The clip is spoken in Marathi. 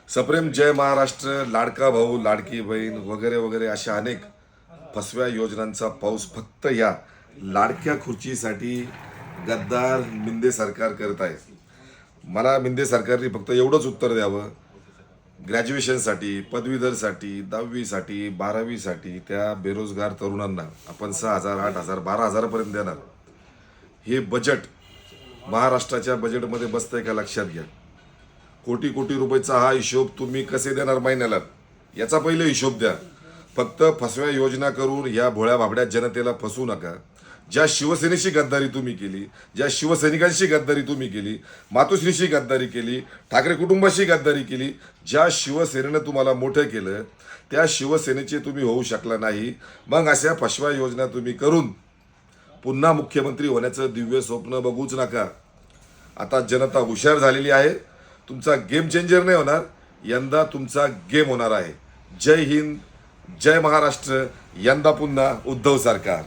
सप्रेम जय महाराष्ट्र, लाडका भाऊ, लाडकी बहीण वगैरे वगैरे अशा अनेक फसव्या योजनांचा पाऊस फक्त या लाडक्या खुर्चीसाठी गद्दार मिंदे सरकार करत आहे. मला मिंदे सरकारने फक्त एवढंच उत्तर द्यावं, ग्रॅज्युएशनसाठी, पदवीधरसाठी, 10वीसाठी, 12वीसाठी त्या बेरोजगार तरुणांना आपण 6,000, 8,000, 12,000पर्यंत देणार. हे बजेट महाराष्ट्राच्या बजेटमध्ये बसतंय का लक्षात घ्या. कोटी कोटी रुपयाचा हा हिशोब तुम्ही कसे देणार महिन्याला, याचा पहिले हिशोब द्या. फक्त फसव्या योजना करून या भोळ्या भाबड्या जनतेला फसवू नका. ज्या शिवसेनेशी गद्दारी तुम्ही केली, ज्या शिवसैनिकांशी गद्दारी तुम्ही केली, मातोश्रीशी गद्दारी केली, ठाकरे कुटुंबाशी गद्दारी केली, ज्या शिवसेनेनं तुम्हाला मोठं केलं त्या शिवसेनेचे तुम्ही होऊ शकला नाही. मग अशा फसव्या योजना तुम्ही करून पुन्हा मुख्यमंत्री होण्याचं दिव्य स्वप्न बघूच नका. आता जनता हुशार झालेली आहे. तुमचा गेम चेंजर नाही होणार, यंदा तुमचा गेम होणार आहे. जय हिंद, जय महाराष्ट्र. यंदा पुन्हा उद्धव सरकार.